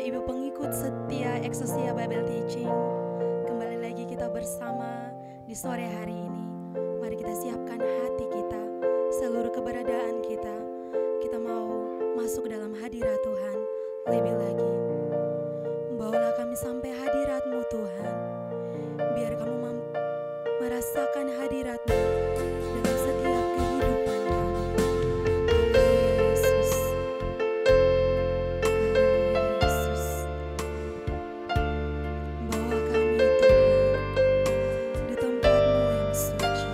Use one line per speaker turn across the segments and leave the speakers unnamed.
Bapak Ibu pengikut setia Eksosia Bible Teaching, kembali lagi kita bersama di sore hari ini. Mari kita siapkan hati kita, seluruh keberadaan kita. Kita mau masuk dalam hadirat Tuhan lebih lagi. Bawalah kami sampai hadirat-Mu Tuhan, biar kamu merasakan hadirat-Mu dalam setiap kehidupan kami. Haleluya Yesus. Haleluya Yesus. Bawa kami Tuhan di tempat-Mu yang suci.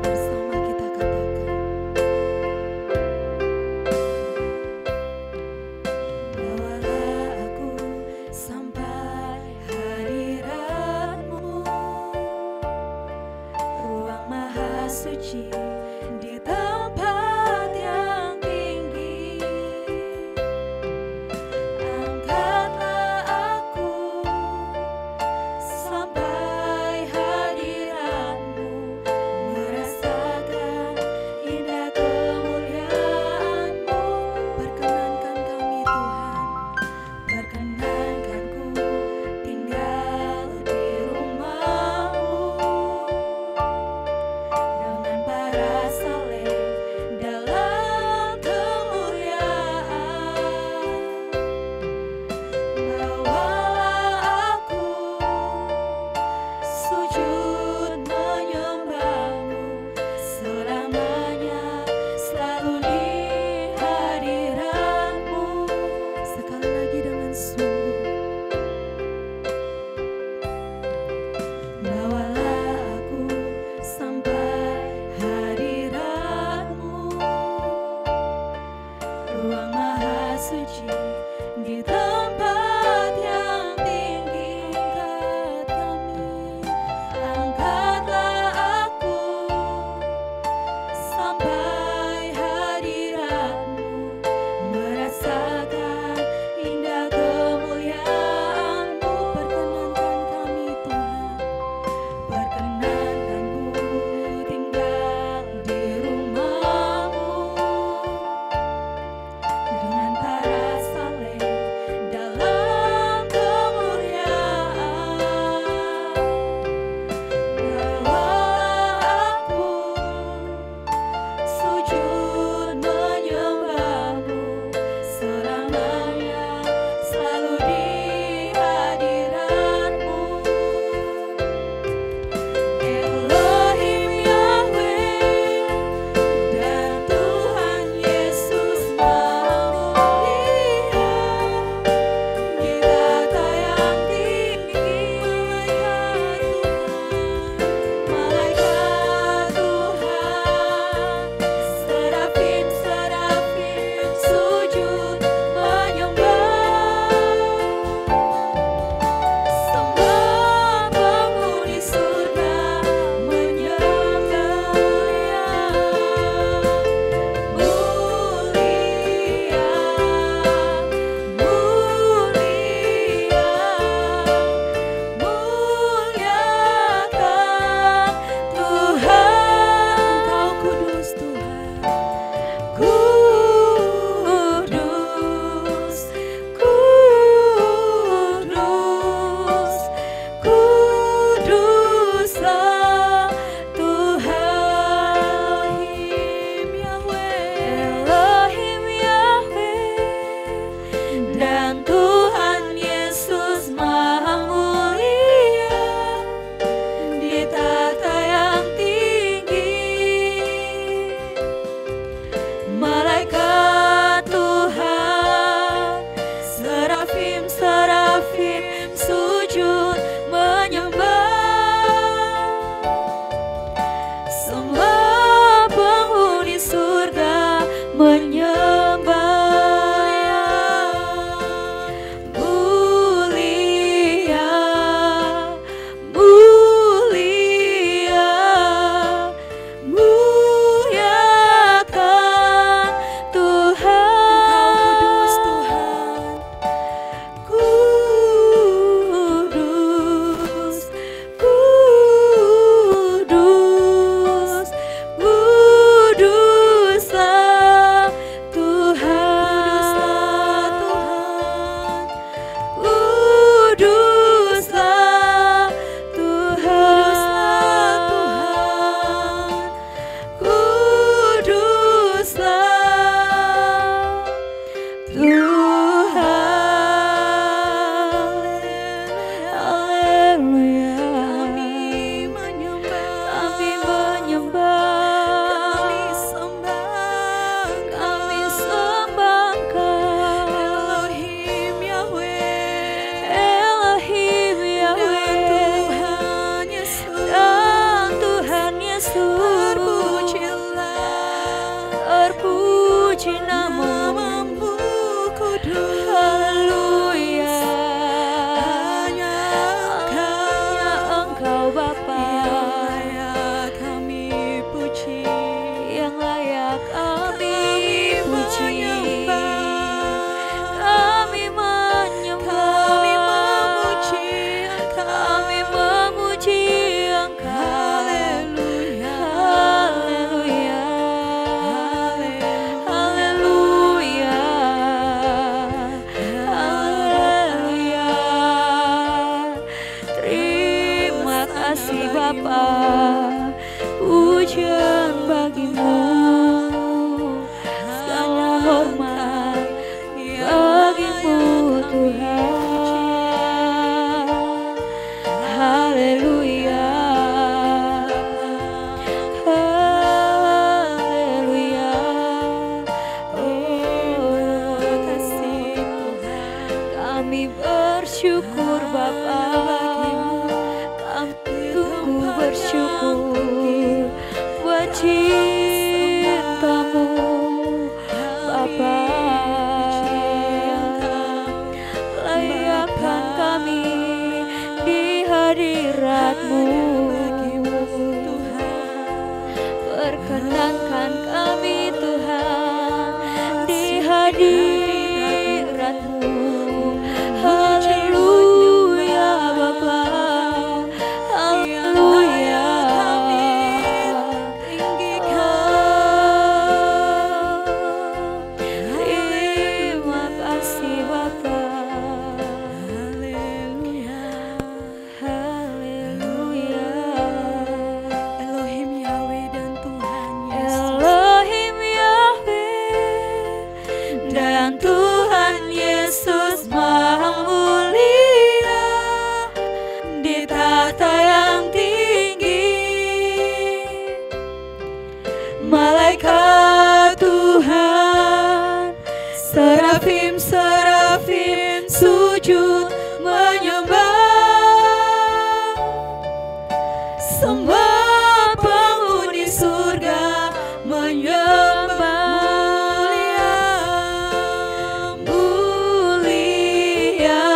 Bersama kita katakan, bawalah aku sampai hadirat-Mu, ruang maha suci di tempat yang tinggi. Angkatlah aku sampai hadirat-Mu, merasakan indah kemuliaan-Mu. Perkenankan kami Tuhan, perkenankanku tinggal di rumah-Mu, dengan para saleh dalam kemuliaan. Bawalah aku sujud menyembah-Mu selamanya, selalu di hadirat-Mu. Sekali lagi dengan sungguh, bawalah aku sampai hadirat-Mu, ruang maha suci di tempat yang tinggi. Angkat kami, angkatlah aku sampai hadirat-Mu, merasakan indah kemuliaan-Mu. Perkenankan kami Tuhan, perkenankanku tinggal di rumah-Mu, dengan para saleh dalam
Bapa, pujian bagimu, segala hormat bagimu Tuhan. Haleluya, haleluya. Oh, kasih Tuhan, kami bersyukur Bapa, kami sungguh bersyukur buat cintamu Bapa. Layakkan kami di hadirat-Mu, perkenankan kami Tuhan di hadirat-Mu. Haleluya Bapa, haleluya. Terima kasih Bapa. Haleluya, haleluya.
Elohim Yahweh dan Tuhan Yesus.
Elohim Yahweh dan Tuhan Yesus Maha Mulia di tahta yang tinggi. Malaikat Tuhan, serafim-serafim sujud menyembah. Semua penghuni surga menyembah. Mulia,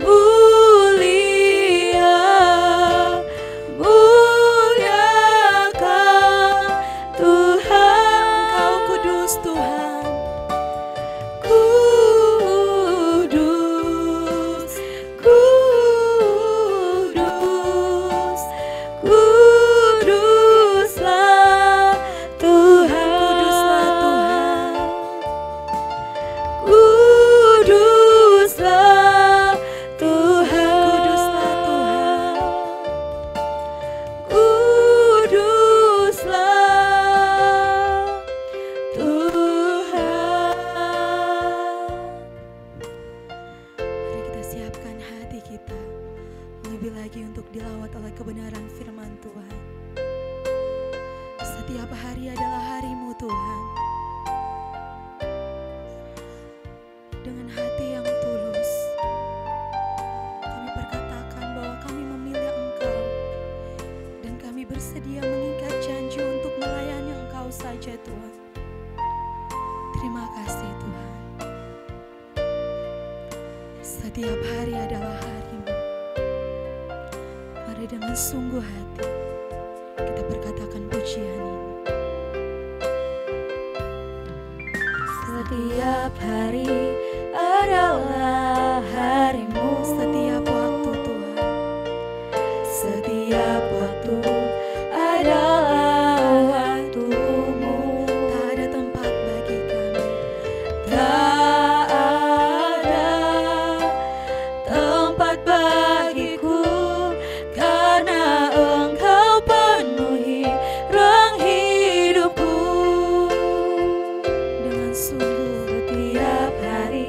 mulia, muliakan Tuhan.
Engkau kudus Tuhan,
Kudus, kudus, kuduslah Tuhan. Kuduslah Tuhan. Kuduslah Tuhan.
mari kita siapkan hati kita lebih lagi untuk dilawat oleh kebenaran firman Tuhan. Setiap hari adalah hari-Mu Tuhan. Dengan hati yang tulus, kami perkatakan bahwa kami memilih Engkau dan kami bersedia mengikat janji untuk melayani Engkau saja Tuhan. Terima kasih Tuhan. Setiap hari adalah hari-Mu. Mari dengan sungguh hati kita perkatakan pujian ini.
Setiap hari adalah hari-Mu,
Setiap waktu Tuhan,
setiap waktu adalah waktu-Mu.
tak ada tempat bagi kami.
Tak ada tempat bagiku, karena Engkau penuhi ruang hidupku.
Dengan sungguh
Setiap hari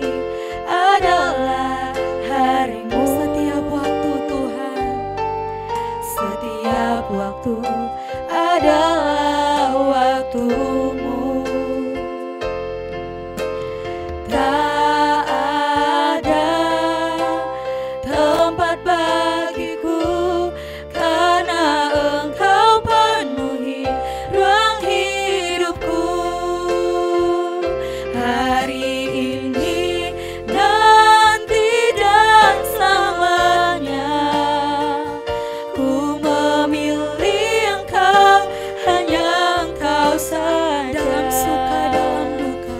adalah hari-Mu,
setiap waktu Tuhan,
setiap waktu adalah waktu-Mu. Tak ada tempat bagiku, karena Engkau penuhi ruang hidupku. Hari ini, nanti dan selamanya, ku memilih Engkau, hanya Engkau saja.
dalam suka dalam duka,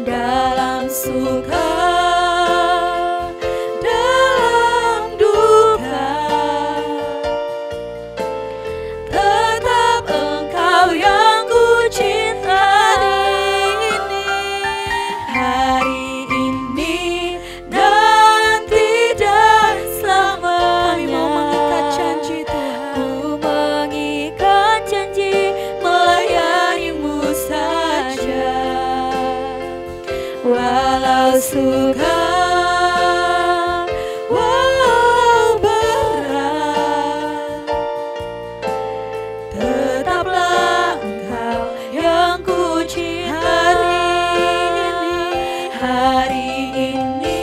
Dalam suka, dalam duka, tetap Engkau yang ku cintai. Hari ini, nanti dan
kami mau
selamanya,
mengikat janji Tuhan.
ku walau sukar, walau berat, tetaplah Engkau yang ku cinta hari ini,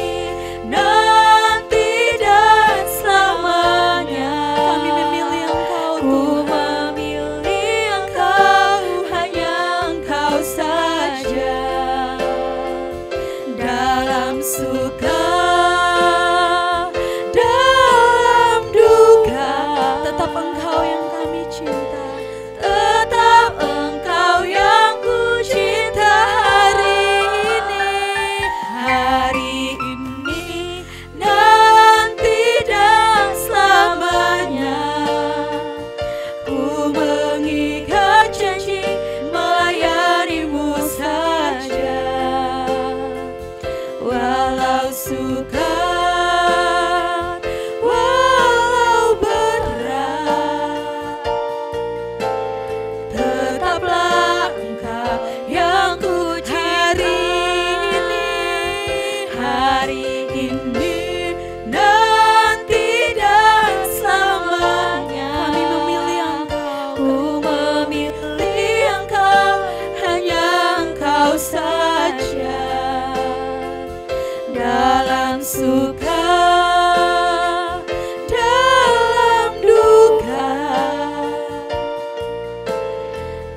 nanti dan selamanya.
Kami memilih Engkau
Ku
Tuhan.
memilih Engkau, hanya Engkau saja. Dalam suka, dalam duka,
Tetap Engkau yang kami cinta.
tetap Engkau yang ku cinta hari ini, nanti dan selamanya. Ku mengikat janji melayanimu saja, walau sukar, walau berat, tetaplah Engkau yang ku cinta hari ini, nanti dan selamanya.
Kami memilih Engkau.
Ku memilih Engkau, hanya Engkau saja. Dalam suka, dalam duka,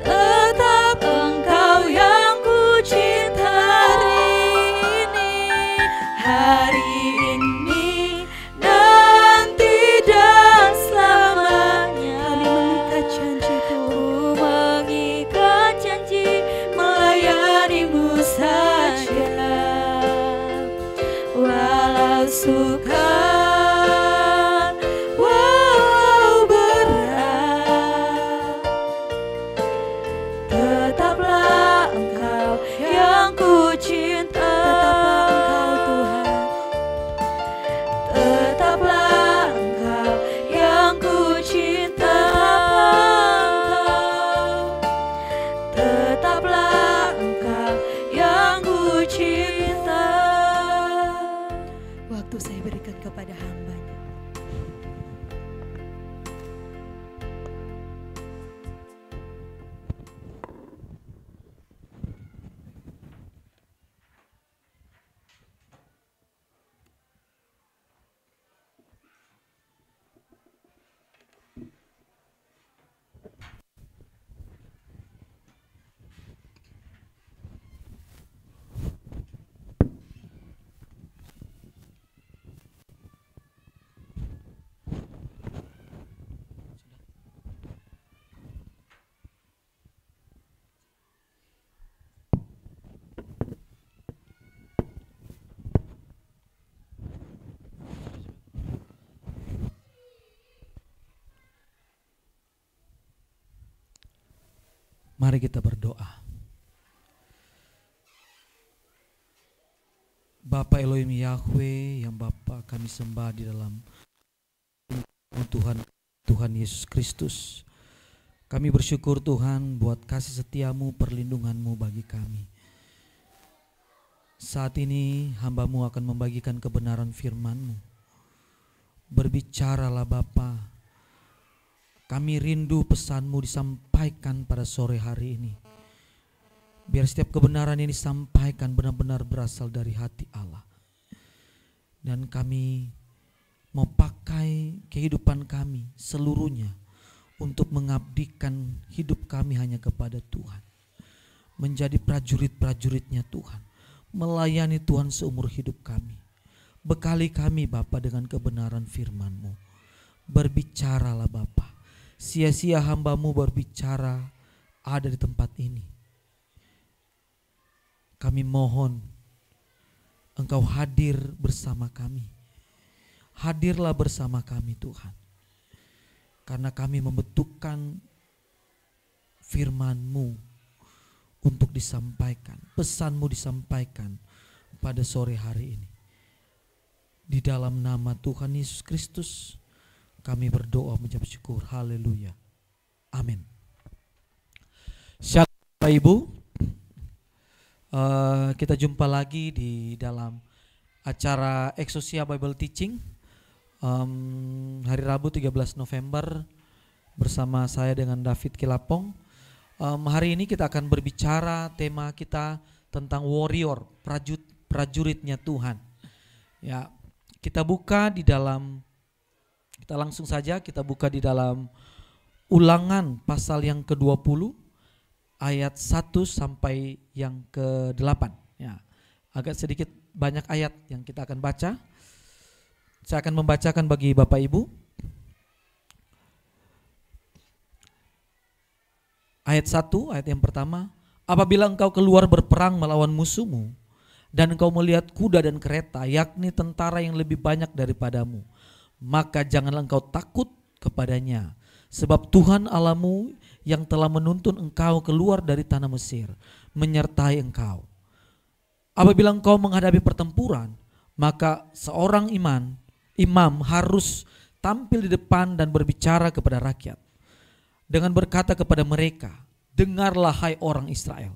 tetap Engkau yang ku cinta hari ini, nanti dan selamanya.
Kami mengikat janji
Ku
Tuhan.
mengikat janji melayanimu saja, walau sukar, walau berat, tetaplah Engkau yang ku cinta.
Tetaplah Engkau Tuhan.
Tetaplah Engkau yang ku cinta. Tetaplah Engkau yang ku cinta.
Waktu saya berikan kepada hamba-Nya.
Mari kita berdoa. Bapa Elohim Yahweh yang Bapa kami sembah di dalam Tuhan Yesus Kristus. Kami bersyukur Tuhan buat kasih setiamu, perlindunganmu bagi kami. Saat ini hamba-Mu akan membagikan kebenaran firman-Mu. Berbicaralah Bapa. Kami rindu pesan-Mu disampaikan pada sore hari ini. Biar setiap kebenaran ini disampaikan benar-benar berasal dari hati Allah. Dan kami mau pakai kehidupan kami seluruhnya untuk mengabdikan hidup kami hanya kepada Tuhan. Menjadi prajurit-prajuritnya Tuhan. Melayani Tuhan seumur hidup kami. Bekali kami Bapa dengan kebenaran firman-Mu. Berbicaralah Bapa. Sia-sia hamba-Mu berbicara ada di tempat ini. Kami mohon Engkau hadir bersama kami. Hadirlah bersama kami Tuhan. Karena kami membutuhkan firman-Mu untuk disampaikan. Pesan-Mu disampaikan pada sore hari ini. Di dalam nama Tuhan Yesus Kristus kami berdoa mengucap syukur. Haleluya. Amin. Shalom Bapak Ibu. Kita jumpa lagi di dalam acara Exousia Bible Teaching hari Rabu 13 November bersama saya dengan David Kilapong. Hari ini kita akan berbicara, tema kita tentang warrior, prajuritnya Tuhan. Ya, kita langsung saja kita buka di dalam Ulangan pasal yang ke-20 ayat 1 sampai yang ke-8. Ya, agak sedikit banyak ayat yang kita akan baca. Saya akan membacakan bagi Bapak Ibu. Ayat 1, ayat yang pertama. Apabila engkau keluar berperang melawan musuhmu, dan engkau melihat kuda dan kereta, yakni tentara yang lebih banyak daripadamu, maka janganlah engkau takut kepadanya. Sebab Tuhan Allahmu yang telah menuntun engkau keluar dari tanah Mesir menyertai engkau. Apabila engkau menghadapi pertempuran, maka seorang imam harus tampil di depan dan berbicara kepada rakyat dengan berkata kepada mereka, dengarlah hai orang Israel,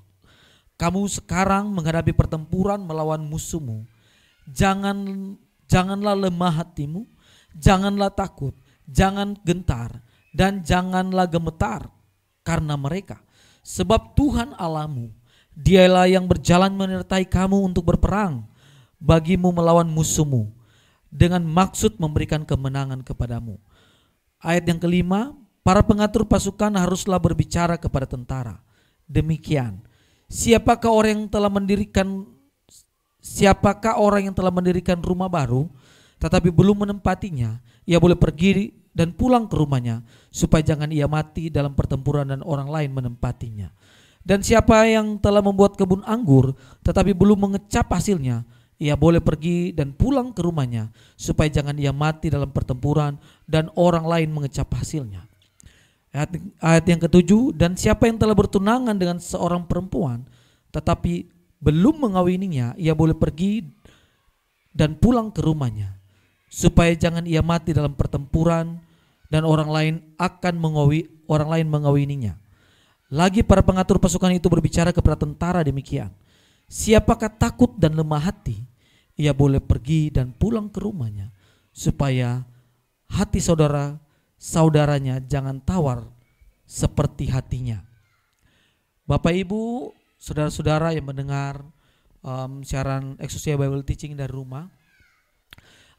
kamu sekarang menghadapi pertempuran melawan musuhmu. Janganlah lemah hatimu, janganlah takut, jangan gentar, dan janganlah gemetar karena mereka. Sebab Tuhan Allahmu, Dialah yang berjalan menyertai kamu untuk berperang bagimu melawan musuhmu, dengan maksud memberikan kemenangan kepadamu. Ayat yang kelima, para pengatur pasukan haruslah berbicara kepada tentara. Demikian, siapakah orang yang telah mendirikan rumah baru tetapi belum menempatinya, ia boleh pergi dan pulang ke rumahnya, supaya jangan ia mati dalam pertempuran dan orang lain menempatinya. Dan siapa yang telah membuat kebun anggur tetapi belum mengecap hasilnya, ia boleh pergi dan pulang ke rumahnya, supaya jangan ia mati dalam pertempuran dan orang lain mengecap hasilnya. Ayat yang ketujuh, dan siapa yang telah bertunangan dengan seorang perempuan tetapi belum mengawininya, ia boleh pergi dan pulang ke rumahnya, supaya jangan ia mati dalam pertempuran dan orang lain mengawininya. Lagi para pengatur pasukan itu berbicara kepada tentara demikian, siapakah takut dan lemah hati, ia boleh pergi dan pulang ke rumahnya, supaya hati saudaranya jangan tawar seperti hatinya. Bapak Ibu, saudara-saudara yang mendengar siaran Exousia Bible Teaching dari rumah,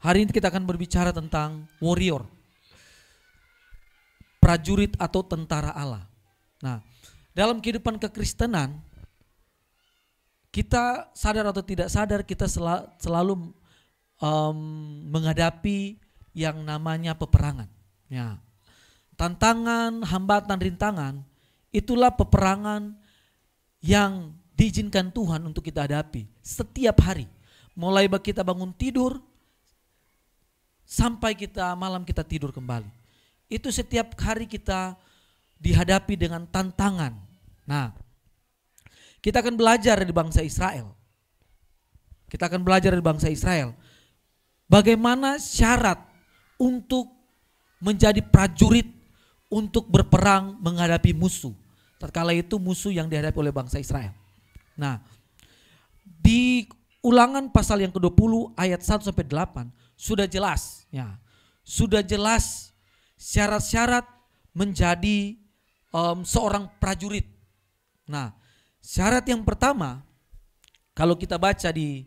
hari ini kita akan berbicara tentang warrior, prajurit atau tentara Allah. Nah, dalam kehidupan kekristenan, kita sadar atau tidak sadar kita selalu menghadapi yang namanya peperangan. Ya. Tantangan, hambatan, rintangan, itulah peperangan yang diizinkan Tuhan untuk kita hadapi setiap hari. Mulai kita bangun tidur sampai malam kita tidur kembali. Itu setiap hari kita dihadapi dengan tantangan. Nah, kita akan belajar dari bangsa Israel. Bagaimana syarat untuk menjadi prajurit untuk berperang menghadapi musuh. Tatkala itu musuh yang dihadapi oleh bangsa Israel. Nah, di Ulangan pasal yang ke-20 ayat 1 sampai 8 sudah jelas, ya. Sudah jelas syarat-syarat menjadi seorang prajurit. Nah, syarat yang pertama, kalau kita baca di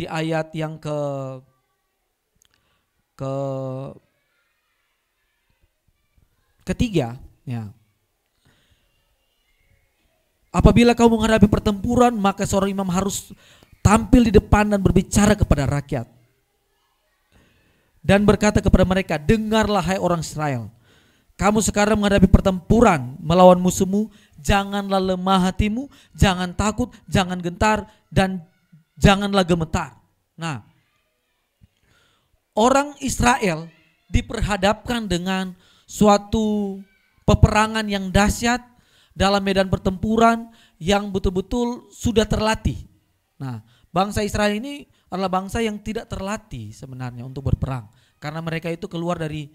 ayat yang ketiga, ya. Apabila kau menghadapi pertempuran, maka seorang imam harus tampil di depan dan berbicara kepada rakyat dan berkata kepada mereka, dengarlah hai orang Israel, kamu sekarang menghadapi pertempuran melawan musuhmu, janganlah lemah hatimu, jangan takut, jangan gentar, dan janganlah gemetar. Nah, orang Israel diperhadapkan dengan suatu peperangan yang dahsyat dalam medan pertempuran yang betul-betul sudah terlatih. Nah, bangsa Israel ini adalah bangsa yang tidak terlatih sebenarnya untuk berperang, karena mereka itu keluar dari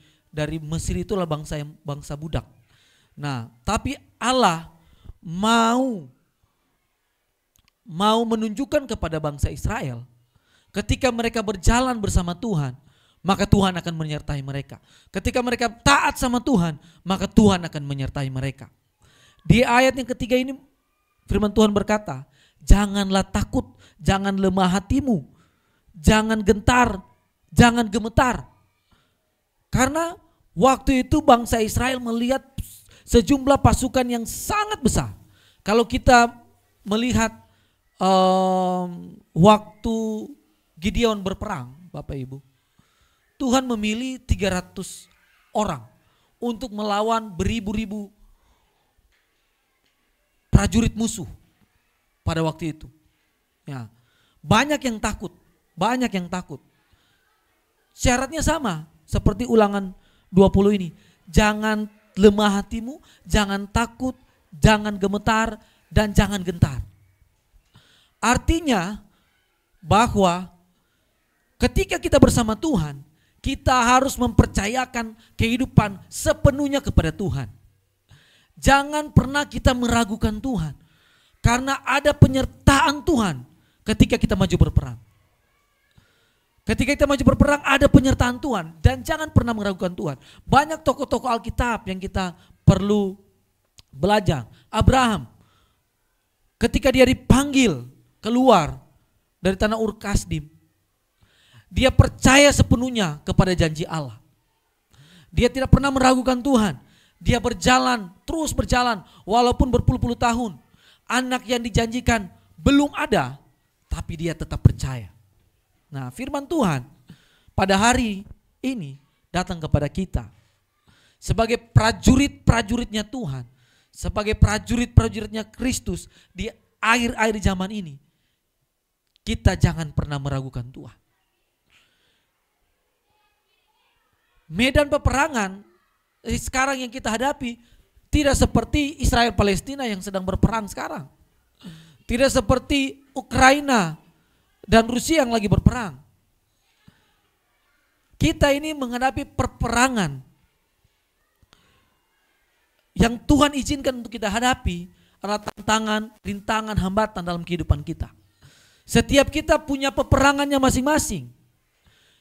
Mesir, itulah bangsa budak. Nah, tapi Allah mau mau menunjukkan kepada bangsa Israel, ketika mereka berjalan bersama Tuhan, maka Tuhan akan menyertai mereka. Ketika mereka taat sama Tuhan, maka Tuhan akan menyertai mereka. Di ayat yang ketiga ini firman Tuhan berkata, janganlah takut, jangan lemah hatimu, jangan gentar, jangan gemetar. Karena waktu itu bangsa Israel melihat sejumlah pasukan yang sangat besar. Kalau kita melihat waktu Gideon berperang, Bapak Ibu, Tuhan memilih 300 orang untuk melawan beribu-ribu prajurit musuh pada waktu itu. Ya, banyak yang takut, banyak yang takut. Syaratnya sama seperti Ulangan 20 ini. Jangan lemah hatimu, jangan takut, jangan gemetar, dan jangan gentar. Artinya bahwa ketika kita bersama Tuhan, kita harus mempercayakan kehidupan sepenuhnya kepada Tuhan. Jangan pernah kita meragukan Tuhan, karena ada penyertaan Tuhan ketika kita maju berperang. Ketika kita maju berperang ada penyertaan Tuhan, dan jangan pernah meragukan Tuhan. Banyak tokoh-tokoh Alkitab yang kita perlu belajar. Abraham, ketika dia dipanggil keluar dari tanah Ur Kasdim, dia percaya sepenuhnya kepada janji Allah. Dia tidak pernah meragukan Tuhan. Dia berjalan, terus berjalan walaupun berpuluh-puluh tahun. Anak yang dijanjikan belum ada, tapi dia tetap percaya. Nah, firman Tuhan pada hari ini datang kepada kita sebagai prajurit-prajuritnya Tuhan, sebagai prajurit-prajuritnya Kristus di akhir-akhir zaman ini. Kita jangan pernah meragukan Tuhan. Medan peperangan sekarang yang kita hadapi tidak seperti Israel Palestina yang sedang berperang sekarang. Tidak seperti Ukraina dan Rusia yang lagi berperang. Kita ini menghadapi perperangan yang Tuhan izinkan untuk kita hadapi adalah tantangan, rintangan, hambatan dalam kehidupan kita. Setiap kita punya peperangannya masing-masing.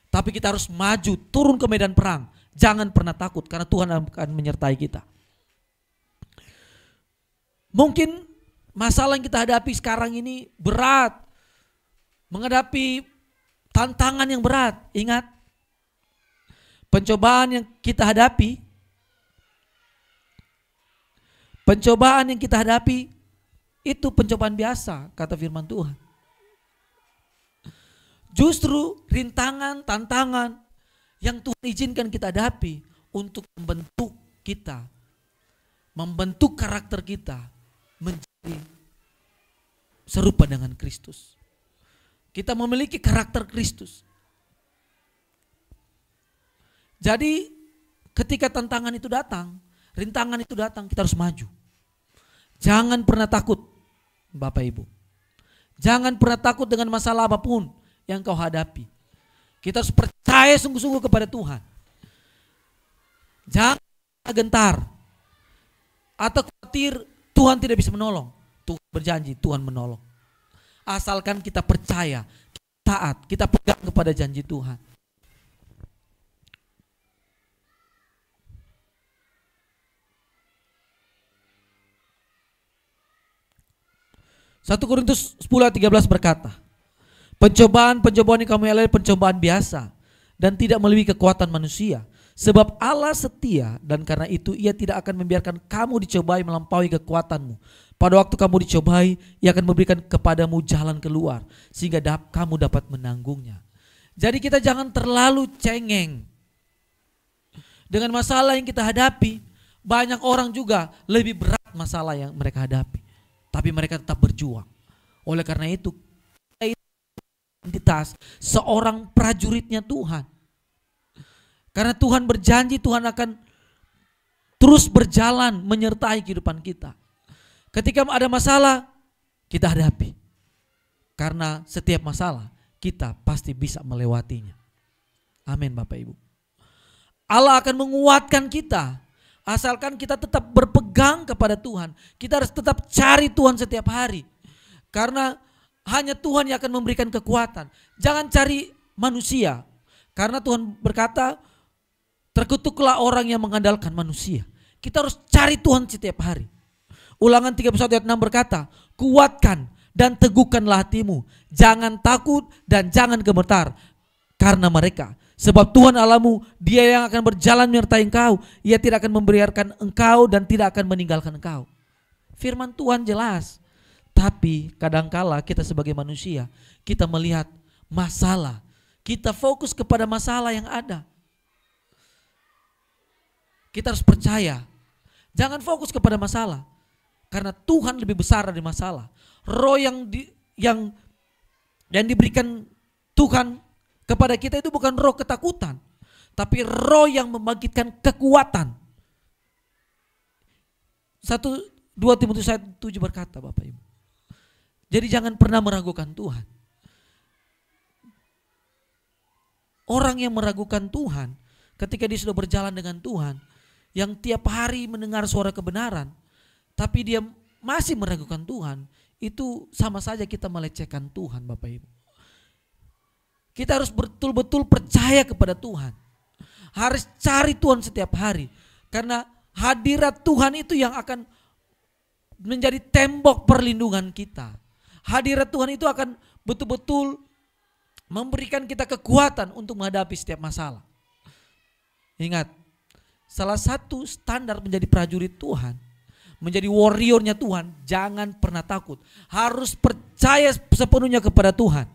Tapi kita harus maju, turun ke medan perang. Jangan pernah takut karena Tuhan akan menyertai kita. Mungkin masalah yang kita hadapi sekarang ini berat. Menghadapi tantangan yang berat. Ingat, pencobaan yang kita hadapi, itu pencobaan biasa, kata firman Tuhan. Justru rintangan, tantangan yang Tuhan izinkan kita hadapi untuk membentuk kita, membentuk karakter kita menjadi serupa dengan Kristus. Kita memiliki karakter Kristus. Jadi ketika tantangan itu datang, rintangan itu datang, kita harus maju. Jangan pernah takut, Bapak Ibu. Jangan pernah takut dengan masalah apapun yang kau hadapi. Kita harus percaya sungguh-sungguh kepada Tuhan. Jangan gentar atau khawatir Tuhan tidak bisa menolong. Tuhan berjanji Tuhan menolong. Asalkan kita percaya, kita taat, kita pegang kepada janji Tuhan. Satu Korintus 10:13 berkata, pencobaan-pencobaan yang kamu alami pencobaan biasa dan tidak melebihi kekuatan manusia. Sebab Allah setia dan karena itu ia tidak akan membiarkan kamu dicobai melampaui kekuatanmu. Pada waktu kamu dicobai, ia akan memberikan kepadamu jalan keluar sehingga kamu dapat menanggungnya. Jadi kita jangan terlalu cengeng dengan masalah yang kita hadapi. Banyak orang juga lebih berat masalah yang mereka hadapi, tapi mereka tetap berjuang. Oleh karena itu, identitas seorang prajuritnya Tuhan. Karena Tuhan berjanji Tuhan akan terus berjalan menyertai kehidupan kita. Ketika ada masalah, kita hadapi. Karena setiap masalah kita pasti bisa melewatinya. Amin Bapak Ibu. Allah akan menguatkan kita asalkan kita tetap berpegang kepada Tuhan. Kita harus tetap cari Tuhan setiap hari. Karena Hanya Tuhan yang akan memberikan kekuatan. Jangan cari manusia. Karena Tuhan berkata, terkutuklah orang yang mengandalkan manusia. Kita harus cari Tuhan setiap hari. Ulangan 31 ayat 6 berkata, kuatkan dan teguhkanlah hatimu. Jangan takut dan jangan gemetar karena mereka. Sebab Tuhan Allahmu, Dia yang akan berjalan menyertai engkau. Ia tidak akan membiarkan engkau dan tidak akan meninggalkan engkau. Firman Tuhan jelas. Tapi kadangkala kita sebagai manusia, kita melihat masalah. Kita fokus kepada masalah yang ada. Kita harus percaya. Jangan fokus kepada masalah. Karena Tuhan lebih besar dari masalah. Roh yang diberikan Tuhan kepada kita itu bukan roh ketakutan. Tapi roh yang membangkitkan kekuatan. 2 Timotius 1:7 berkata, Bapak Ibu. Jadi jangan pernah meragukan Tuhan. Orang yang meragukan Tuhan ketika dia sudah berjalan dengan Tuhan, yang tiap hari mendengar suara kebenaran, tapi dia masih meragukan Tuhan, itu sama saja kita melecehkan Tuhan, Bapak Ibu. Kita harus betul-betul percaya kepada Tuhan. Harus cari Tuhan setiap hari. Karena hadirat Tuhan itu yang akan menjadi tembok perlindungan kita. Hadirat Tuhan itu akan betul-betul memberikan kita kekuatan untuk menghadapi setiap masalah. Ingat, salah satu standar menjadi prajurit Tuhan, menjadi warriornya Tuhan, jangan pernah takut. Harus percaya sepenuhnya kepada Tuhan.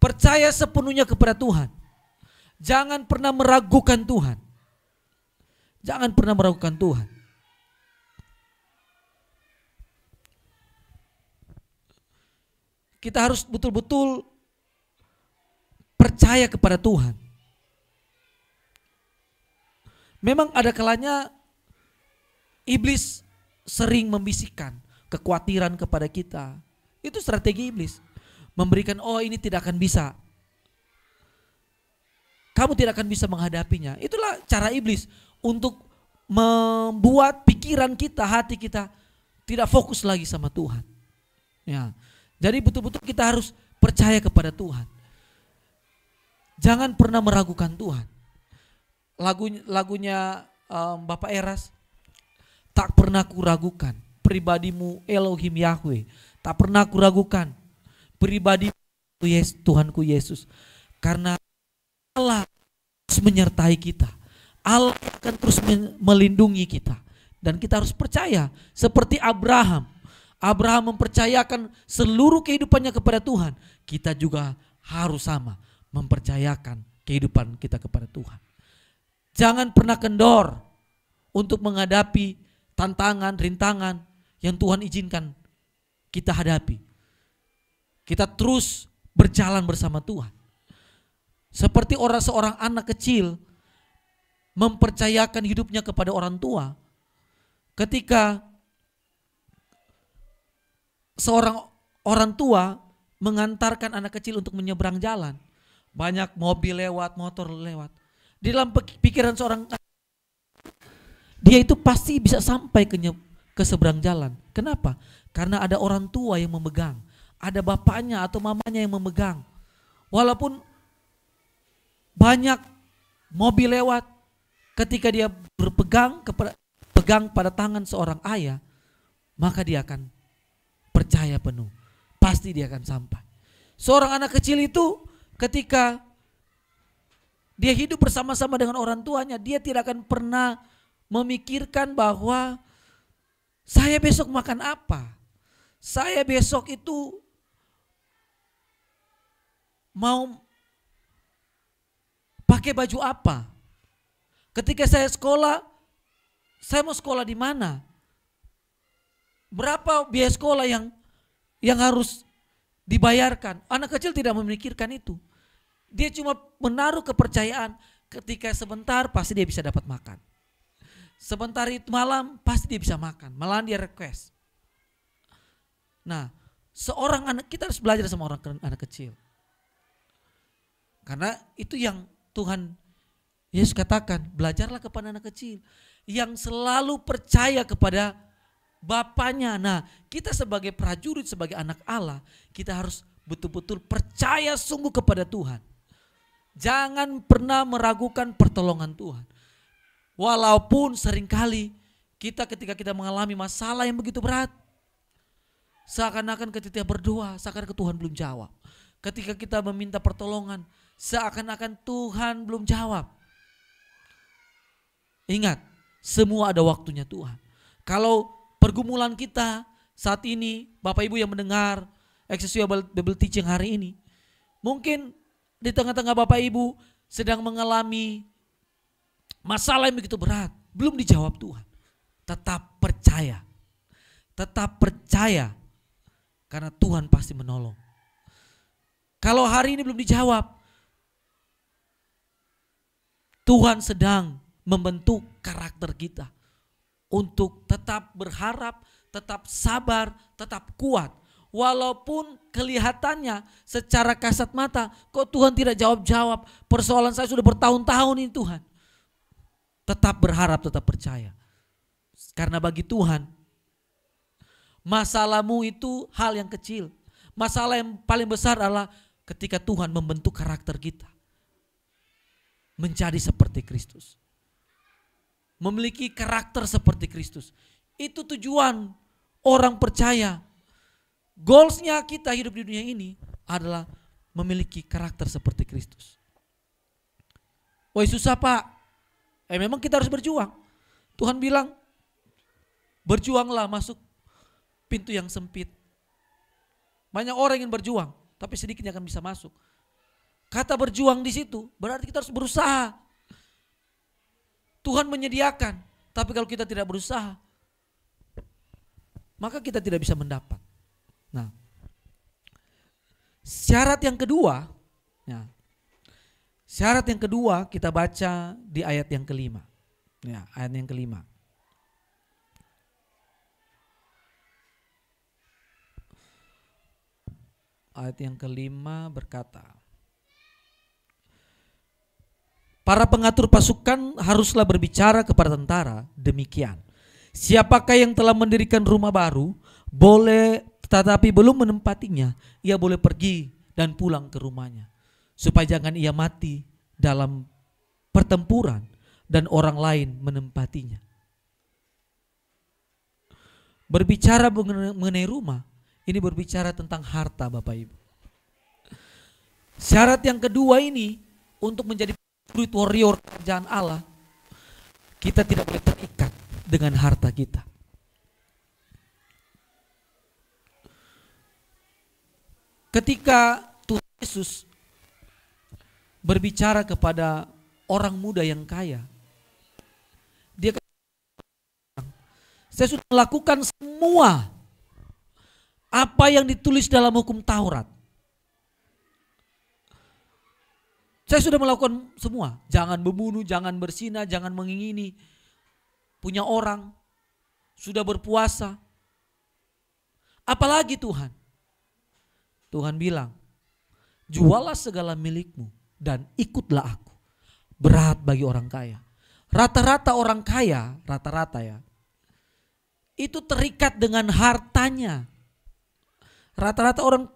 Percaya sepenuhnya kepada Tuhan. Jangan pernah meragukan Tuhan. Jangan pernah meragukan Tuhan. Kita harus betul-betul percaya kepada Tuhan. Memang ada kalanya iblis sering membisikkan kekhawatiran kepada kita. Itu strategi iblis. Memberikan, oh ini tidak akan bisa. Kamu tidak akan bisa menghadapinya. Itulah cara iblis untuk membuat pikiran kita, hati kita tidak fokus lagi sama Tuhan. Ya. Jadi betul-betul kita harus percaya kepada Tuhan. Jangan pernah meragukan Tuhan. Lagunya Bapak Eras, tak pernah kuragukan pribadimu Elohim Yahweh. Tak pernah kuragukan pribadimu Tuhanku Yesus. Karena Allah terus menyertai kita. Allah akan terus melindungi kita. Dan kita harus percaya seperti Abraham. Abraham mempercayakan seluruh kehidupannya kepada Tuhan. Kita juga harus sama mempercayakan kehidupan kita kepada Tuhan. Jangan pernah kendor untuk menghadapi tantangan, rintangan yang Tuhan izinkan kita hadapi. Kita terus berjalan bersama Tuhan. Seperti seorang anak kecil mempercayakan hidupnya kepada orang tua. Ketika seorang orang tua mengantarkan anak kecil untuk menyeberang jalan, banyak mobil lewat, motor lewat. Di dalam pikiran seorang, dia itu pasti bisa sampai ke seberang jalan. Kenapa? Karena ada orang tua yang memegang, ada bapaknya atau mamanya yang memegang. Walaupun banyak mobil lewat, ketika dia berpegang pada tangan seorang ayah, maka dia akan percaya penuh, pasti dia akan sampai. Seorang anak kecil itu ketika dia hidup bersama-sama dengan orang tuanya, dia tidak akan pernah memikirkan bahwa saya besok makan apa, saya besok itu mau pakai baju apa. Ketika saya sekolah, saya mau sekolah di mana? Berapa biaya sekolah yang harus dibayarkan? Anak kecil tidak memikirkan itu. Dia cuma menaruh kepercayaan ketika sebentar pasti dia bisa dapat makan. Sebentar itu malam pasti dia bisa makan. Malahan dia request. Nah, seorang anak, kita harus belajar sama anak kecil. Karena itu yang Tuhan Yesus katakan, belajarlah kepada anak kecil yang selalu percaya kepada Bapaknya. Nah, kita sebagai prajurit, sebagai anak Allah, kita harus betul-betul percaya sungguh kepada Tuhan. Jangan pernah meragukan pertolongan Tuhan. Walaupun seringkali kita ketika kita mengalami masalah yang begitu berat, seakan-akan ketika berdoa, seakan-akan Tuhan belum jawab. Ketika kita meminta pertolongan, seakan-akan Tuhan belum jawab. Ingat, semua ada waktunya Tuhan. Kalau pergumulan kita saat ini, Bapak Ibu yang mendengar Excelsior Bible Teaching hari ini, mungkin di tengah-tengah Bapak Ibu sedang mengalami masalah yang begitu berat, belum dijawab Tuhan. Tetap percaya. Tetap percaya. Karena Tuhan pasti menolong. Kalau hari ini belum dijawab, Tuhan sedang membentuk karakter kita untuk tetap berharap, tetap sabar, tetap kuat. Walaupun kelihatannya secara kasat mata, kok Tuhan tidak jawab-jawab, persoalan saya sudah bertahun-tahun ini Tuhan. Tetap berharap, tetap percaya. Karena bagi Tuhan, masalahmu itu hal yang kecil. Masalah yang paling besar adalah ketika Tuhan membentuk karakter kita menjadi seperti Kristus. Memiliki karakter seperti Kristus. Itu tujuan orang percaya. Goalsnya kita hidup di dunia ini adalah memiliki karakter seperti Kristus. Woi susah Pak. Memang kita harus berjuang. Tuhan bilang, berjuanglah masuk pintu yang sempit. Banyak orang yang berjuang, tapi sedikit yang akan bisa masuk. Kata berjuang di situ berarti kita harus berusaha. Tuhan menyediakan, tapi kalau kita tidak berusaha, maka kita tidak bisa mendapat. Nah, syarat yang kedua, ya, syarat yang kedua kita baca di ayat yang kelima. Ya, ayat yang kelima. Ayat yang kelima berkata, para pengatur pasukan haruslah berbicara kepada tentara demikian. Siapakah yang telah mendirikan rumah baru, boleh tetapi belum menempatinya, ia boleh pergi dan pulang ke rumahnya. Supaya jangan ia mati dalam pertempuran dan orang lain menempatinya. Berbicara mengenai rumah, ini berbicara tentang harta Bapak Ibu. Syarat yang kedua ini untuk menjadi prajurit warrior kerajaan Allah, kita tidak boleh terikat dengan harta kita. Ketika Tuhan Yesus berbicara kepada orang muda yang kaya, dia kata, saya sudah melakukan semua apa yang ditulis dalam hukum Taurat. Saya sudah melakukan semua. Jangan membunuh, jangan berzina, jangan mengingini punya orang. Sudah berpuasa. Apalagi Tuhan? Tuhan bilang, jualah segala milikmu dan ikutlah aku. Berat bagi orang kaya. Rata-rata orang kaya, rata-rata ya, itu terikat dengan hartanya. Rata-rata orang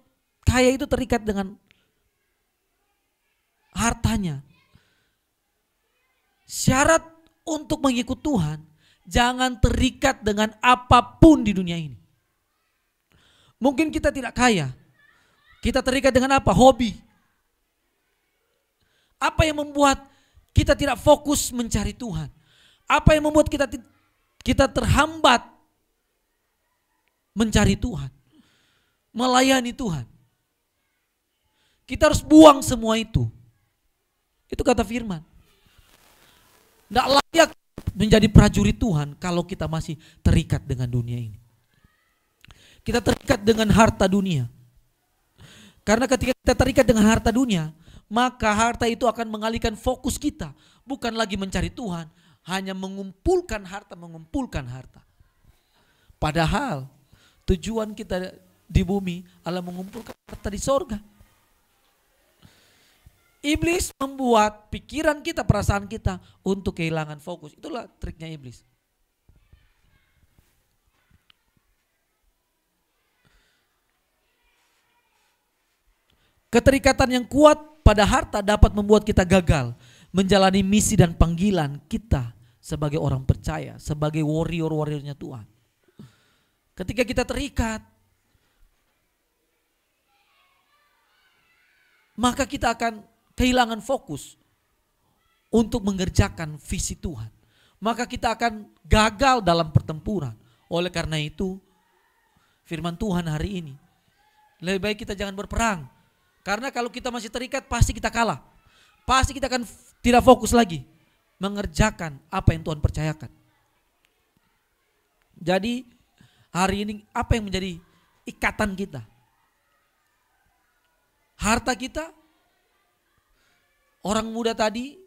kaya itu terikat dengan hartanya. Syarat untuk mengikut Tuhan, jangan terikat dengan apapun di dunia ini. Mungkin kita tidak kaya, kita terikat dengan apa? Hobi. Apa yang membuat kita tidak fokus mencari Tuhan? Apa yang membuat kita terhambat mencari Tuhan, melayani Tuhan? Kita harus buang semua itu. Itu kata firman. Tidak layak menjadi prajurit Tuhan kalau kita masih terikat dengan dunia ini. Kita terikat dengan harta dunia. Karena ketika kita terikat dengan harta dunia, maka harta itu akan mengalihkan fokus kita. Bukan lagi mencari Tuhan, hanya mengumpulkan harta. Padahal tujuan kita di bumi adalah mengumpulkan harta di sorga. Iblis membuat pikiran kita, perasaan kita untuk kehilangan fokus. Itulah triknya iblis. Keterikatan yang kuat pada harta dapat membuat kita gagal menjalani misi dan panggilan kita sebagai orang percaya, sebagai warrior-warriornya Tuhan. Ketika kita terikat, maka kita akan kehilangan fokus untuk mengerjakan visi Tuhan. Maka kita akan gagal dalam pertempuran. Oleh karena itu, firman Tuhan hari ini, lebih baik kita jangan berperang. Karena kalau kita masih terikat pasti kita kalah. Pasti kita akan tidak fokus lagi mengerjakan apa yang Tuhan percayakan. Jadi hari ini apa yang menjadi ikatan kita? Harta kita. Orang muda tadi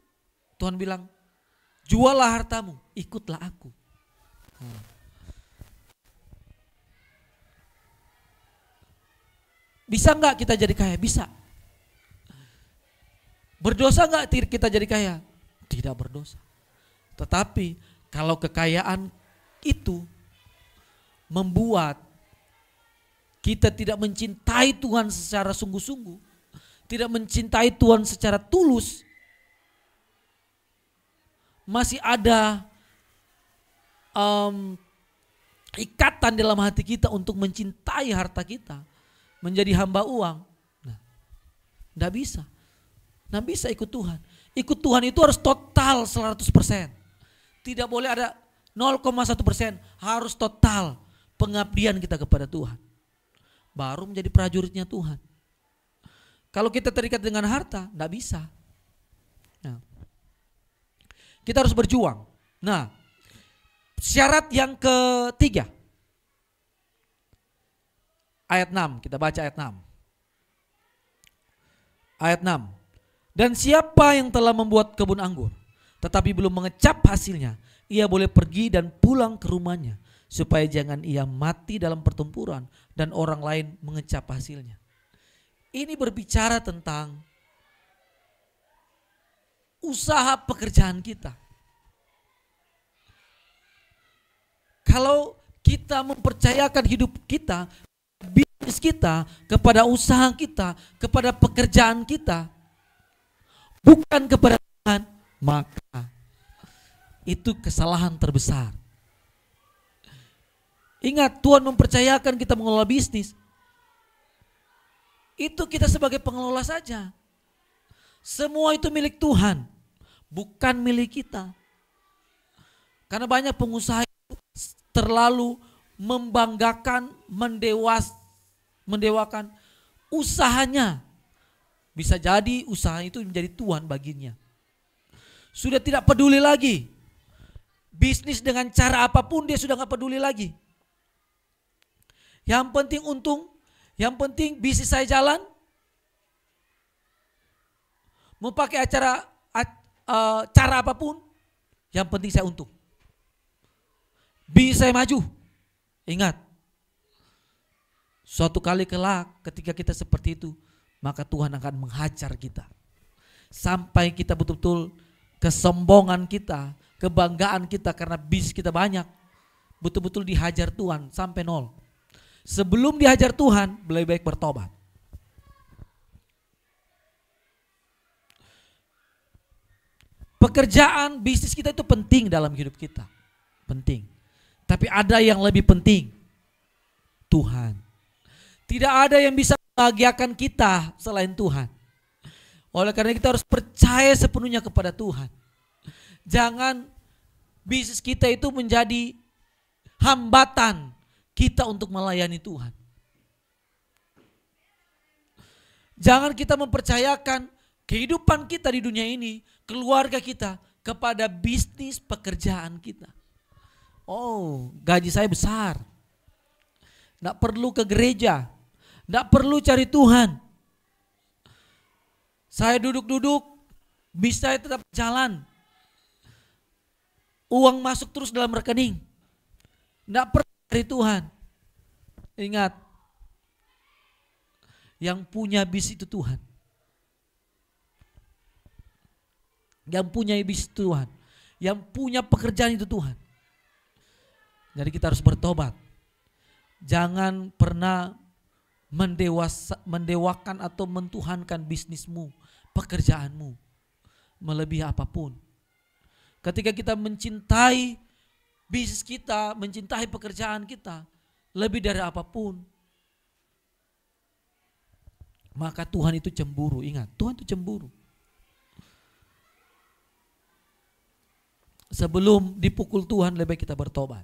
Tuhan bilang, jualah hartamu, ikutlah aku. Bisa enggak kita jadi kaya? Bisa. Berdosa enggak kita jadi kaya? Tidak berdosa. Tetapi kalau kekayaan itu membuat kita tidak mencintai Tuhan secara sungguh-sungguh, tidak mencintai Tuhan secara tulus, masih ada ikatan dalam hati kita untuk mencintai harta kita, menjadi hamba uang. Nah, enggak bisa. Enggak bisa ikut Tuhan. Ikut Tuhan itu harus total 100%. Tidak boleh ada 0,1%. Harus total pengabdian kita kepada Tuhan. Baru menjadi prajuritnya Tuhan. Kalau kita terikat dengan harta, enggak bisa. Nah, kita harus berjuang. Nah, syarat yang ketiga. Ayat 6, kita baca ayat 6. Ayat 6. Dan siapa yang telah membuat kebun anggur, tetapi belum mengecap hasilnya, ia boleh pergi dan pulang ke rumahnya, supaya jangan ia mati dalam pertempuran dan orang lain mengecap hasilnya. Ini berbicara tentang usaha pekerjaan kita. Kalau kita mempercayakan hidup kita, bisnis kita, kepada usaha kita, kepada pekerjaan kita, bukan kepada Tuhan, maka itu kesalahan terbesar. Ingat, Tuhan mempercayakan kita mengelola bisnis. Itu kita sebagai pengelola saja. Semua itu milik Tuhan, bukan milik kita. Karena banyak pengusaha itu terlalu membanggakan, mendewakan usahanya. Bisa jadi usaha itu menjadi Tuhan baginya. Sudah tidak peduli lagi. Bisnis dengan cara apapun dia sudah gak peduli lagi. Yang penting untung, yang penting bisnis saya jalan. Mau pakai cara apapun, yang penting saya untung. Bisnis saya maju. Ingat, suatu kali kelak ketika kita seperti itu, maka Tuhan akan menghajar kita. Sampai kita betul-betul kesombongan kita, kebanggaan kita karena bisnis kita banyak, betul-betul dihajar Tuhan sampai nol. Sebelum dihajar Tuhan, lebih baik bertobat. Pekerjaan, bisnis kita itu penting dalam hidup kita. Penting. Tapi ada yang lebih penting. Tuhan. Tidak ada yang bisa membahagiakan kita selain Tuhan. Oleh karena kita harus percaya sepenuhnya kepada Tuhan. Jangan bisnis kita itu menjadi hambatan kita untuk melayani Tuhan. Jangan kita mempercayakan kehidupan kita di dunia ini, keluarga kita, kepada bisnis pekerjaan kita. Oh, gaji saya besar. Nggak perlu ke gereja. Nggak perlu cari Tuhan. Saya duduk-duduk, bisa tetap jalan. Uang masuk terus dalam rekening. Nggak perlu cari Tuhan. Ingat, yang punya bisnis itu Tuhan. Yang punya bisnis itu Tuhan. Yang punya pekerjaan itu Tuhan. Jadi kita harus bertobat. Jangan pernah mendewakan atau mentuhankan bisnismu, pekerjaanmu melebihi apapun. Ketika kita mencintai bisnis kita, mencintai pekerjaan kita lebih dari apapun, maka Tuhan itu cemburu. Ingat, Tuhan itu cemburu. Sebelum dipukul Tuhan, lebih baik kita bertobat.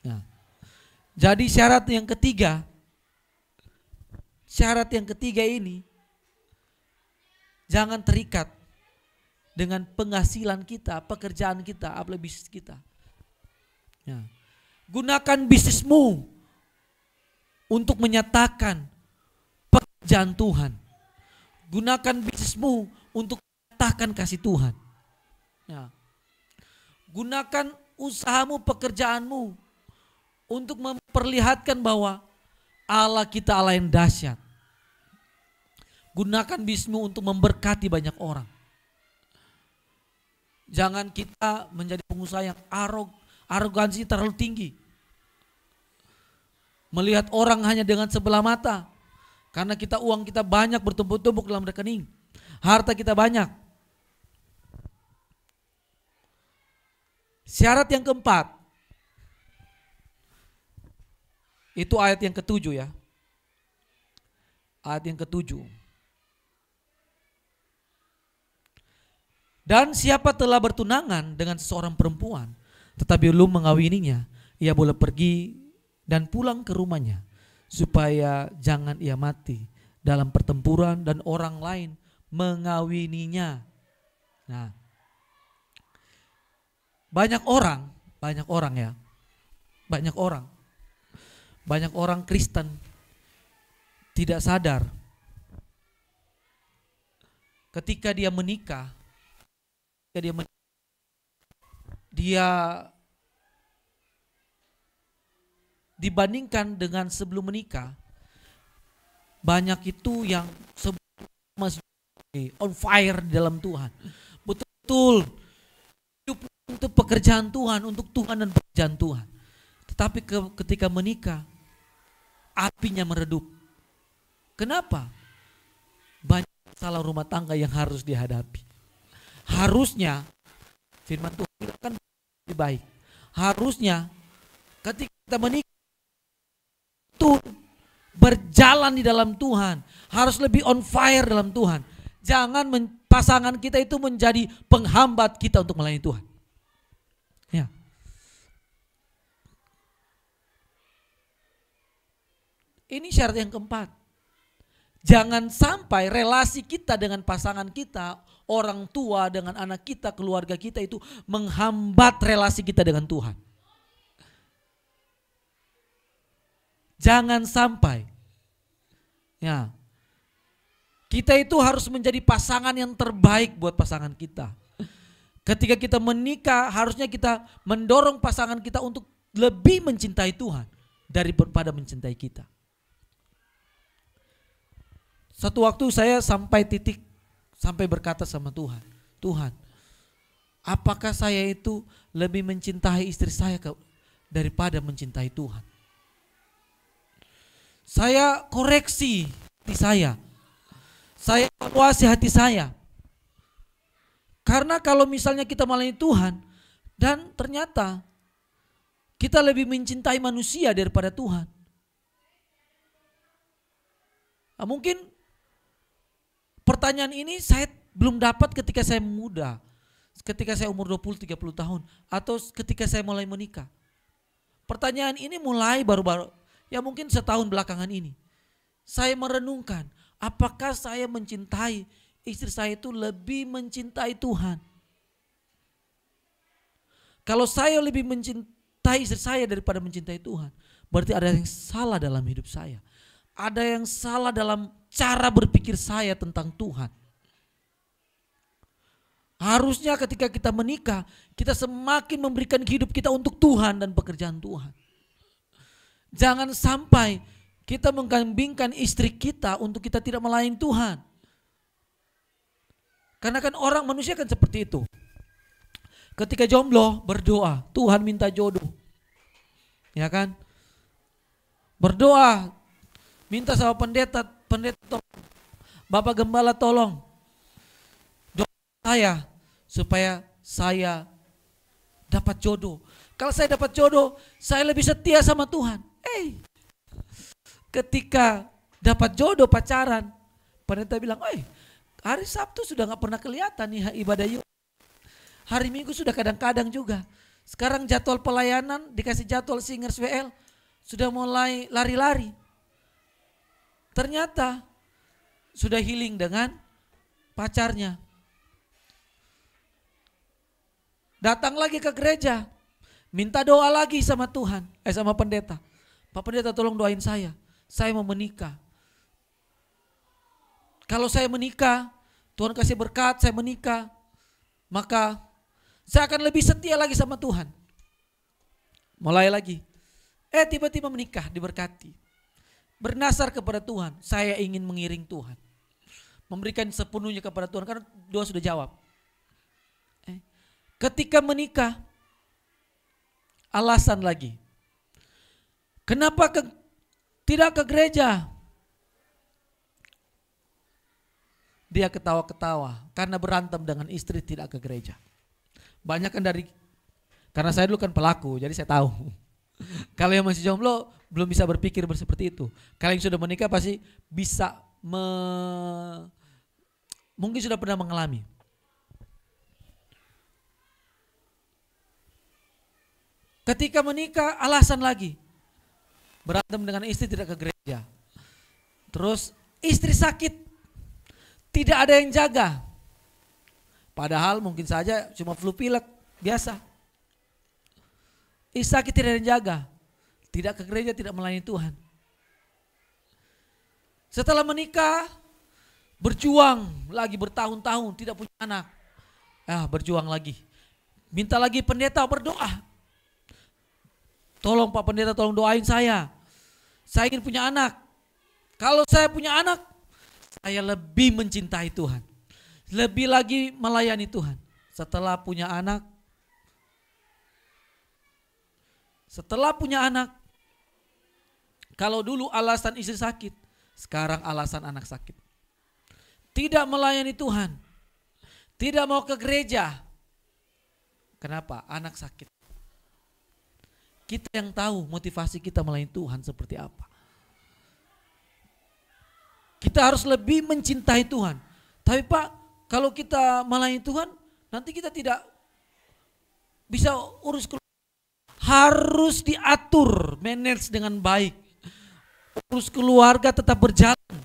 Nah, jadi syarat yang ketiga ini, jangan terikat dengan penghasilan kita, pekerjaan kita, apalagi bisnis kita. Ya. Gunakan bisnismu untuk menyatakan pekerjaan Tuhan. Gunakan bisnismu untuk menyatakan kasih Tuhan. Ya. Gunakan usahamu, pekerjaanmu untuk memperlihatkan bahwa Allah kita Allah yang dahsyat. Gunakan bisnismu untuk memberkati banyak orang. Jangan kita menjadi pengusaha yang arogansi terlalu tinggi. Melihat orang hanya dengan sebelah mata. Karena uang kita banyak bertumpuk-tumpuk dalam rekening. Harta kita banyak. Syarat yang keempat. Itu ayat yang ketujuh ya. Ayat yang ketujuh. Dan siapa telah bertunangan dengan seseorang perempuan tetapi belum mengawininya, ia boleh pergi dan pulang ke rumahnya supaya jangan ia mati dalam pertempuran dan orang lain mengawininya. Nah, banyak orang Kristen tidak sadar ketika dia menikah, dia dibandingkan dengan sebelum menikah, banyak itu yang masih on fire di dalam Tuhan, betul-betul hidup untuk pekerjaan Tuhan, untuk Tuhan dan pekerjaan Tuhan. Tetapi ketika menikah, apinya meredup. Kenapa? Banyak masalah rumah tangga yang harus dihadapi. Harusnya firman Tuhan kan lebih baik. Harusnya ketika kita menikah itu berjalan di dalam Tuhan, harus lebih on fire dalam Tuhan. Jangan pasangan kita itu menjadi penghambat kita untuk melayani Tuhan. Ya. Ini syarat yang keempat. Jangan sampai relasi kita dengan pasangan kita, orang tua dengan anak kita, keluarga kita itu menghambat relasi kita dengan Tuhan. Jangan sampai. Ya. Kita itu harus menjadi pasangan yang terbaik buat pasangan kita. Ketika kita menikah, harusnya kita mendorong pasangan kita untuk lebih mencintai Tuhan daripada mencintai kita. Satu waktu saya sampai berkata sama Tuhan, Tuhan, apakah saya itu lebih mencintai istri saya daripada mencintai Tuhan? Saya koreksi hati saya evaluasi hati saya. Karena kalau misalnya kita melayani Tuhan dan ternyata kita lebih mencintai manusia daripada Tuhan. Nah, mungkin pertanyaan ini saya belum dapat ketika saya muda, ketika saya umur 20-30 tahun, atau ketika saya mulai menikah. Pertanyaan ini mulai baru-baru, ya mungkin setahun belakangan ini. Saya merenungkan, apakah saya mencintai istri saya itu lebih mencintai Tuhan? Kalau saya lebih mencintai istri saya daripada mencintai Tuhan, berarti ada yang salah dalam hidup saya. Ada yang salah dalam cara berpikir saya tentang Tuhan. Harusnya ketika kita menikah, kita semakin memberikan hidup kita untuk Tuhan dan pekerjaan Tuhan. Jangan sampai kita mengkambingkan istri kita untuk kita tidak melayani Tuhan. Karena kan orang manusia kan seperti itu. Ketika jomblo berdoa, Tuhan minta jodoh. Ya kan? Berdoa Minta sama pendeta tolong. Bapak Gembala tolong doa saya supaya saya dapat jodoh. Kalau saya dapat jodoh, saya lebih setia sama Tuhan. Ketika dapat jodoh pacaran, pendeta bilang, hari Sabtu sudah gak pernah kelihatan nih ibadah yuk. Hari Minggu sudah kadang-kadang juga. Sekarang jadwal pelayanan, dikasih jadwal Singers WL, sudah mulai lari-lari. Ternyata sudah healing dengan pacarnya. Datang lagi ke gereja, minta doa lagi sama Tuhan, sama pendeta. Pak pendeta tolong doain saya mau menikah. Kalau saya menikah, Tuhan kasih berkat, saya menikah, maka saya akan lebih setia lagi sama Tuhan. Mulai lagi. Tiba-tiba menikah, diberkati. Bernasar kepada Tuhan, saya ingin mengiring Tuhan. Memberikan sepenuhnya kepada Tuhan, karena doa sudah jawab. Ketika menikah, alasan lagi. Kenapa tidak ke gereja? Dia ketawa-ketawa karena berantem dengan istri tidak ke gereja. Banyak kan karena saya dulu kan pelaku, jadi saya tahu. Kalau yang masih jomblo belum bisa berpikir seperti itu. Kalau yang sudah menikah pasti bisa mungkin sudah pernah mengalami. Ketika menikah alasan lagi. Berantem dengan istri tidak ke gereja. Terus istri sakit. Tidak ada yang jaga. Padahal mungkin saja cuma flu pilek biasa. Istri sakit tidak ada yang jaga. Tidak ke gereja, tidak melayani Tuhan. Setelah menikah, berjuang lagi bertahun-tahun, tidak punya anak. Berjuang lagi. Minta lagi pendeta berdoa. Tolong Pak Pendeta, tolong doain saya. Saya ingin punya anak. Kalau saya punya anak, saya lebih mencintai Tuhan. Lebih lagi melayani Tuhan. Setelah punya anak, kalau dulu alasan istri sakit, sekarang alasan anak sakit. Tidak melayani Tuhan. Tidak mau ke gereja. Kenapa? Anak sakit. Kita yang tahu motivasi kita melayani Tuhan seperti apa. Kita harus lebih mencintai Tuhan. Tapi Pak, kalau kita melayani Tuhan, nanti kita tidak bisa urus keluarga. Harus diatur, manage dengan baik. Urus keluarga tetap berjalan.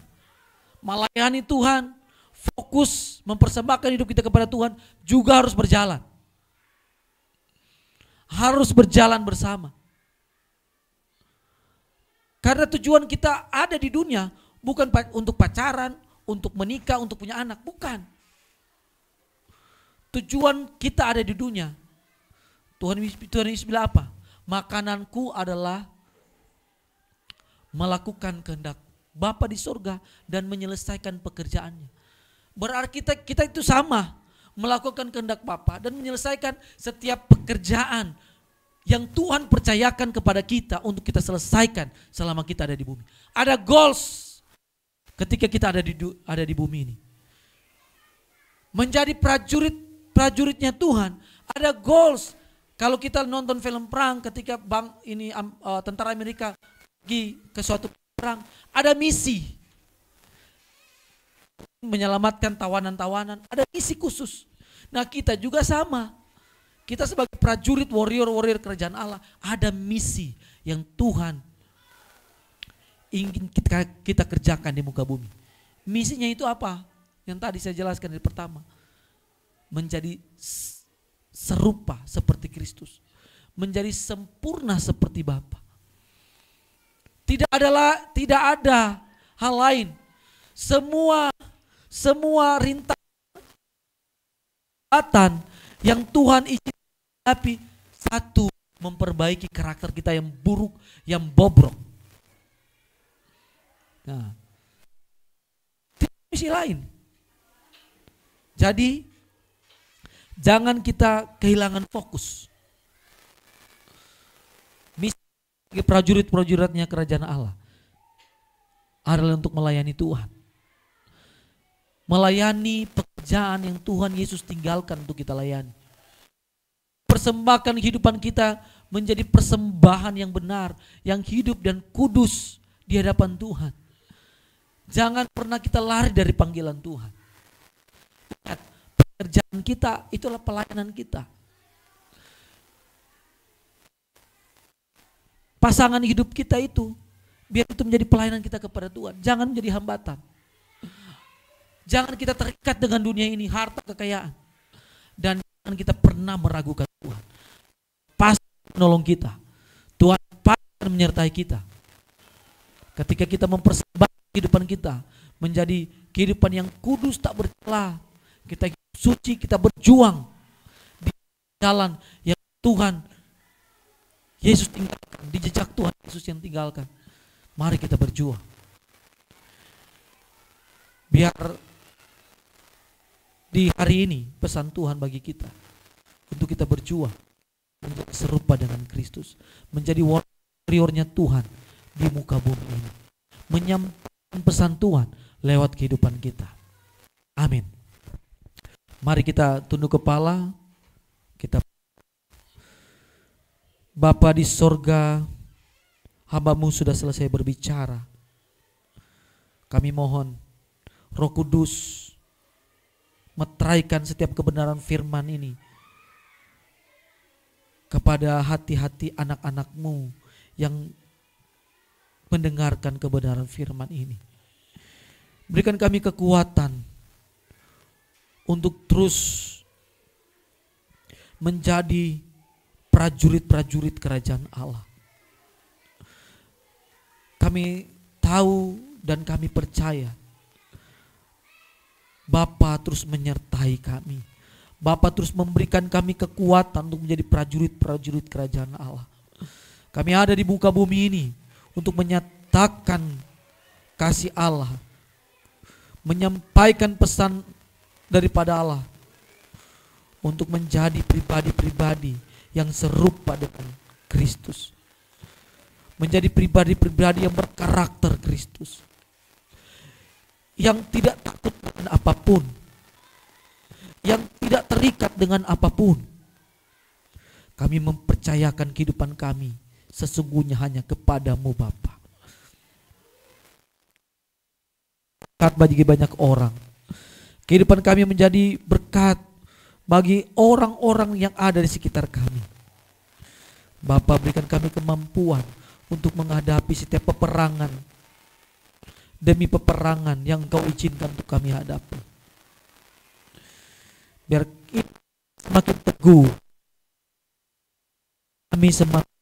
Melayani Tuhan, fokus mempersembahkan hidup kita kepada Tuhan juga harus berjalan. Harus berjalan bersama. Karena tujuan kita ada di dunia bukan untuk pacaran, untuk menikah, untuk punya anak, bukan. Tujuan kita ada di dunia. Tuhan Yesus bilang apa? Makananku adalah melakukan kehendak Bapa di surga dan menyelesaikan pekerjaannya. Berarti kita itu sama, melakukan kehendak Bapa dan menyelesaikan setiap pekerjaan yang Tuhan percayakan kepada kita untuk kita selesaikan selama kita ada di bumi. Ada goals ketika kita ada di bumi ini. Menjadi prajuritnya Tuhan, ada goals. Kalau kita nonton film perang ketika tentara Amerika pergi ke suatu perang, ada misi. Menyelamatkan tawanan-tawanan, ada misi khusus. Nah, kita juga sama. Kita sebagai prajurit, warrior kerajaan Allah, ada misi yang Tuhan ingin kita kerjakan di muka bumi. Misinya itu apa? Yang tadi saya jelaskan dari pertama. Menjadi serupa seperti Kristus. Menjadi sempurna seperti Bapa. Tidak ada hal lain. Semua rintangan yang Tuhan izinkan, tapi satu, memperbaiki karakter kita yang buruk, yang bobrok. Nah, tidak misi lain. Jadi jangan kita kehilangan fokus. Misi prajurit-prajuritnya kerajaan Allah adalah untuk melayani Tuhan. Melayani pekerjaan yang Tuhan Yesus tinggalkan untuk kita layani. Persembahkan kehidupan kita menjadi persembahan yang benar, yang hidup dan kudus di hadapan Tuhan. Jangan pernah kita lari dari panggilan Tuhan. Ingat, pekerjaan kita itulah pelayanan kita. Pasangan hidup kita itu, biar itu menjadi pelayanan kita kepada Tuhan. Jangan menjadi hambatan. Jangan kita terikat dengan dunia ini, harta, kekayaan. Dan jangan kita pernah meragukan Tuhan. Pasti menolong kita. Tuhan pasti akan menyertai kita. Ketika kita mempersembahkan kehidupan kita menjadi kehidupan yang kudus, tak bercela, kita suci, kita berjuang di jalan yang Tuhan Yesus tinggalkan, di jejak Tuhan Yesus yang tinggalkan. Mari kita berjuang. Biar di hari ini pesan Tuhan bagi kita untuk kita berjuang menjadi serupa dengan Kristus, menjadi warriornya Tuhan di muka bumi ini, menyampaikan pesan Tuhan lewat kehidupan kita. Amin. Mari kita tunduk kepala, kita Bapa di sorga, hamba-Mu sudah selesai berbicara. Kami mohon Roh Kudus meteraikan setiap kebenaran firman ini kepada hati-hati anak-anak-Mu yang mendengarkan kebenaran firman ini. Berikan kami kekuatan untuk terus menjadi prajurit-prajurit kerajaan Allah. Kami tahu dan kami percaya Bapa terus menyertai kami. Bapa terus memberikan kami kekuatan untuk menjadi prajurit-prajurit kerajaan Allah. Kami ada di muka bumi ini untuk menyatakan kasih Allah, menyampaikan pesan daripada Allah, untuk menjadi pribadi-pribadi yang serupa dengan Kristus. Menjadi pribadi-pribadi yang berkarakter Kristus. Yang tidak takut dengan apapun. Yang tidak terikat dengan apapun. Kami mempercayakan kehidupan kami sesungguhnya hanya kepadamu Bapa. Berkat bagi banyak orang. Kehidupan kami menjadi berkat bagi orang-orang yang ada di sekitar kami. Bapa, berikan kami kemampuan untuk menghadapi setiap peperangan demi peperangan yang Engkau izinkan untuk kami hadapi. Biar kita semakin teguh, kami semakin.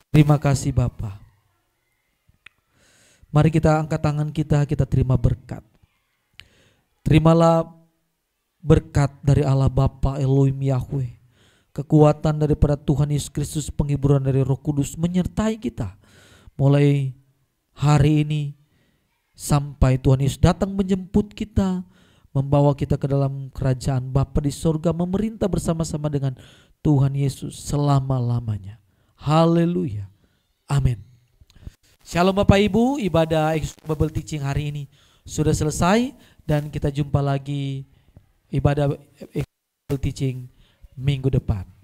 Terima kasih Bapa. Mari kita angkat tangan kita terima berkat. Terimalah berkat dari Allah Bapa Elohim Yahweh, kekuatan daripada Tuhan Yesus Kristus, penghiburan dari Roh Kudus menyertai kita mulai hari ini sampai Tuhan Yesus datang menjemput kita, membawa kita ke dalam kerajaan Bapa di sorga, memerintah bersama-sama dengan Tuhan Yesus selama-lamanya. Haleluya. Amin. Shalom Bapak Ibu, ibadah Bible Teaching hari ini sudah selesai dan kita jumpa lagi ibadah Bible Teaching minggu depan.